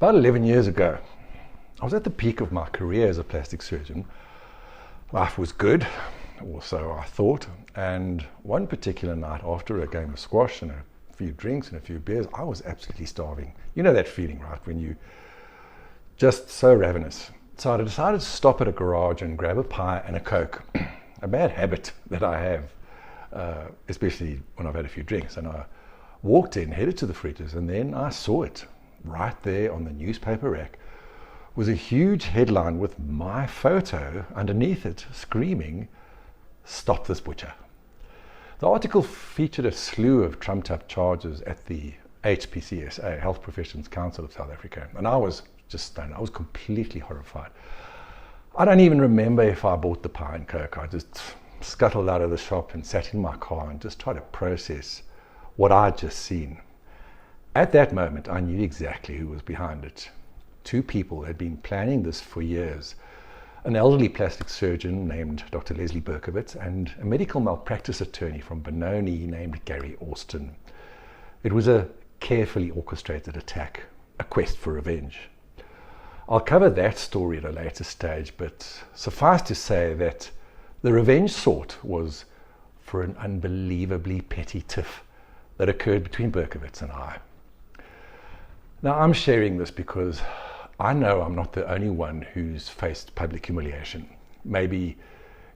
About 11 years ago, I was at the peak of my career as a plastic surgeon. Life was good, or so I thought, and one particular night after a game of squash and a few drinks and a few beers, I was absolutely starving. You know that feeling, right, when you just so ravenous. So I decided to stop at a garage and grab a pie and a Coke, a bad habit that I have, especially when I've had a few drinks. And I walked in, headed to the fridges, and then I saw it right there on the newspaper rack was a huge headline with my photo underneath it, screaming, "Stop this butcher." The article featured a slew of trumped-up charges at the HPCSA, Health Professions Council of South Africa, and I was just stunned. I was completely horrified. I don't even remember if I bought the pie and Coke. I just scuttled out of the shop and sat in my car and just tried to process what I'd just seen. At that moment, I knew exactly who was behind it. Two people had been planning this for years. An elderly plastic surgeon named Dr. Leslie Berkowitz and a medical malpractice attorney from Benoni named Gary Austin. It was a carefully orchestrated attack, a quest for revenge. I'll cover that story at a later stage, but suffice to say that the revenge sought was for an unbelievably petty tiff that occurred between Berkowitz and I. Now, I'm sharing this because I know I'm not the only one who's faced public humiliation. Maybe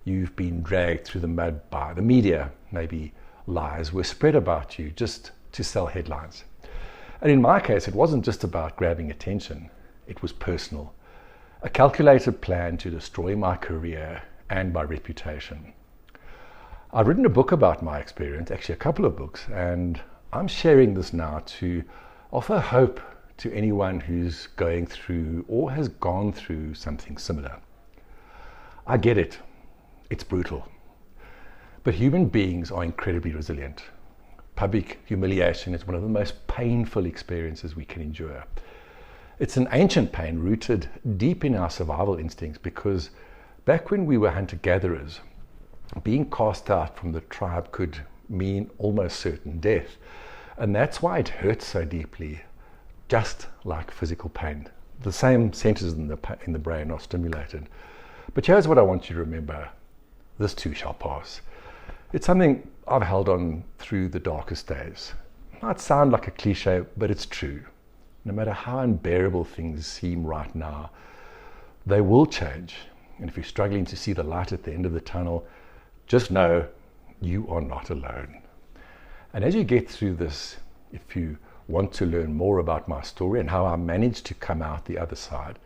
you've been dragged through the mud by the media. Maybe lies were spread about you just to sell headlines. And in my case, it wasn't just about grabbing attention. It was personal. A calculated plan to destroy my career and my reputation. I've written a book about my experience, actually a couple of books, and I'm sharing this now to offer hope to anyone who's going through or has gone through something similar. I get it. It's brutal. But human beings are incredibly resilient. Public humiliation is one of the most painful experiences we can endure. It's an ancient pain rooted deep in our survival instincts because back when we were hunter-gatherers, being cast out from the tribe could mean almost certain death. And that's why it hurts so deeply, just like physical pain. The same centers in the brain are stimulated. But here's what I want you to remember. This too shall pass. It's something I've held on through the darkest days. It might sound like a cliche, but it's true. No matter how unbearable things seem right now, they will change. And if you're struggling to see the light at the end of the tunnel, just know you are not alone. And as you get through this, if you want to learn more about my story and how I managed to come out the other side,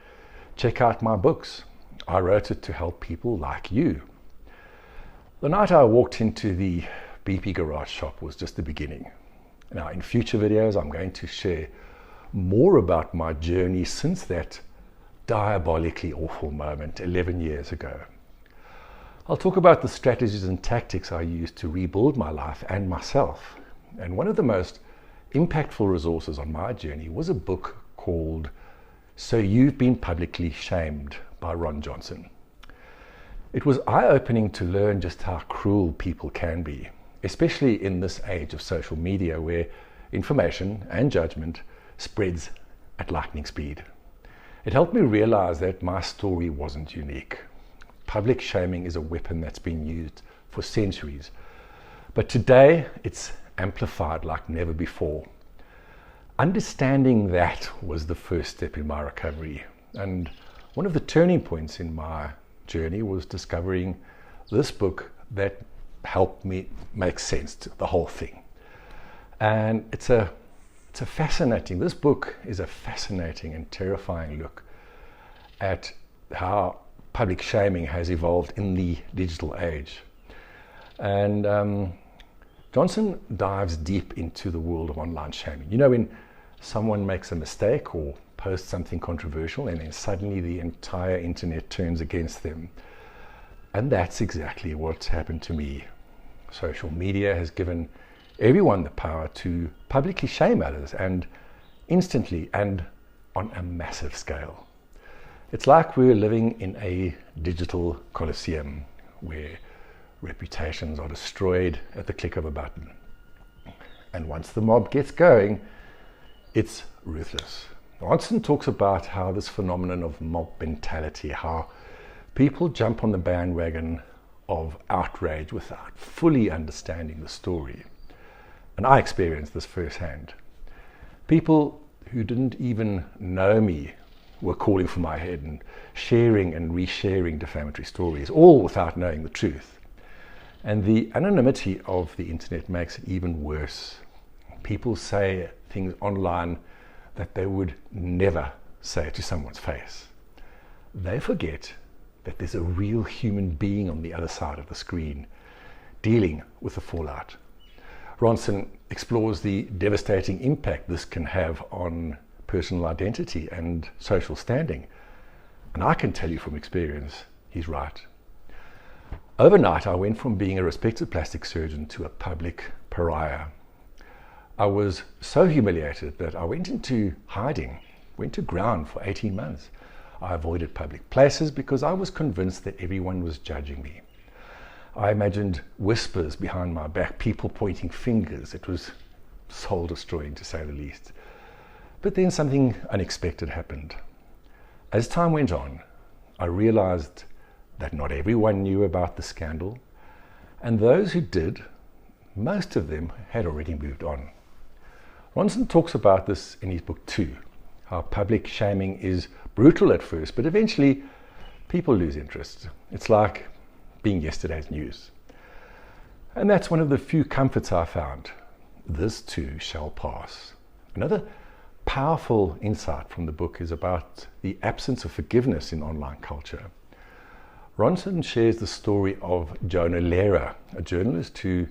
check out my books. I wrote it to help people like you. The night I walked into the BP garage shop was just the beginning. Now, in future videos, I'm going to share more about my journey since that diabolically awful moment 11 years ago. I'll talk about the strategies and tactics I used to rebuild my life and myself. And one of the most impactful resources on my journey was a book called So You've Been Publicly Shamed by Ron Johnson. It was eye-opening to learn just how cruel people can be, especially in this age of social media where information and judgment spreads at lightning speed. It helped me realize that my story wasn't unique. Public shaming is a weapon that's been used for centuries, but today it's amplified like never before. Understanding that was the first step in my recovery, and one of the turning points in my journey was discovering this book that helped me make sense to the whole thing. And this book is a fascinating and terrifying look at how public shaming has evolved in the digital age. And Johnson dives deep into the world of online shaming. You know, when someone makes a mistake or posts something controversial and then suddenly the entire internet turns against them. And that's exactly what's happened to me. Social media has given everyone the power to publicly shame others, and instantly and on a massive scale. It's like we're living in a digital coliseum where reputations are destroyed at the click of a button. And once the mob gets going, it's ruthless. Ronson talks about how this phenomenon of mob mentality, how people jump on the bandwagon of outrage without fully understanding the story. And I experienced this firsthand. People who didn't even know me were calling for my head and sharing and resharing defamatory stories, all without knowing the truth. And the anonymity of the internet makes it even worse. People say things online that they would never say to someone's face. They forget that there's a real human being on the other side of the screen dealing with the fallout. Ronson explores the devastating impact this can have on personal identity and social standing. And I can tell you from experience, he's right. Overnight, I went from being a respected plastic surgeon to a public pariah. I was so humiliated that I went into hiding, went to ground for 18 months. I avoided public places because I was convinced that everyone was judging me. I imagined whispers behind my back, people pointing fingers. It was soul-destroying, to say the least. But then something unexpected happened. As time went on, I realized that not everyone knew about the scandal, and those who did, most of them had already moved on. Ronson talks about this in his book too, how public shaming is brutal at first, but eventually people lose interest. It's like being yesterday's news. And that's one of the few comforts I found. This too shall pass. Another powerful insight from the book is about the absence of forgiveness in online culture. Ronson shares the story of Jonah Lehrer, a journalist who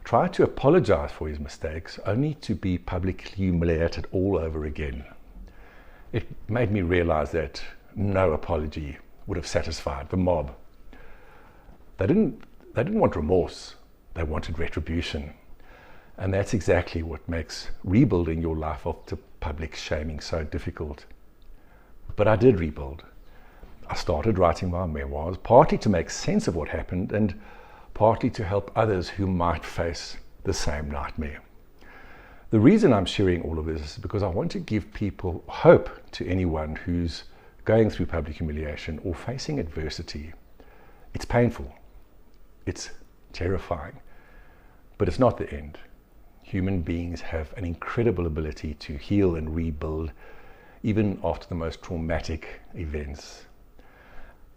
tried to apologize for his mistakes only to be publicly humiliated all over again. It made me realize that no apology would have satisfied the mob. They didn't want remorse, they wanted retribution. And that's exactly what makes rebuilding your life after public shaming so difficult. But I did rebuild. I started writing my memoirs, partly to make sense of what happened and partly to help others who might face the same nightmare. The reason I'm sharing all of this is because I want to give people hope to anyone who's going through public humiliation or facing adversity. It's painful, it's terrifying, but it's not the end. Human beings have an incredible ability to heal and rebuild even after the most traumatic events.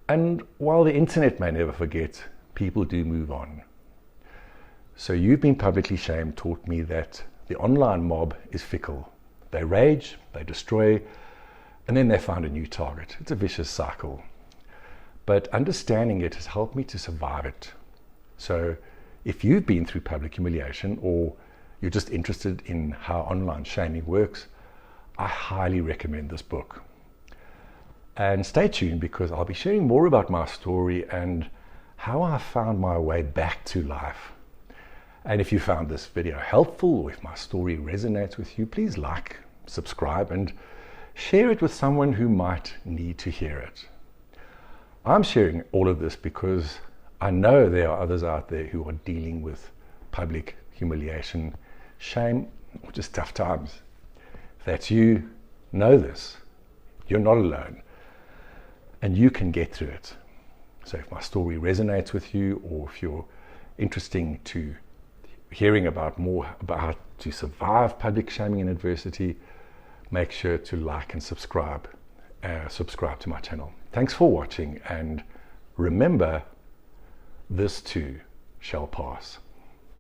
And while the internet may never forget, people do move on. So you've been publicly shamed taught me that the online mob is fickle. They rage, they destroy, and then they find a new target. It's a vicious cycle. But understanding it has helped me to survive it. So if you've been through public humiliation or you're just interested in how online shaming works, I highly recommend this book. And stay tuned because I'll be sharing more about my story and how I found my way back to life. And if you found this video helpful or if my story resonates with you, please like, subscribe, and share it with someone who might need to hear it. I'm sharing all of this because I know there are others out there who are dealing with public humiliation, shame, or just tough times. If that's you, know this. You're not alone. And you can get through it. So if my story resonates with you, or if you're interested to hearing about more about how to survive public shaming and adversity, make sure to like and subscribe to my channel. Thanks for watching, and remember, this too shall pass.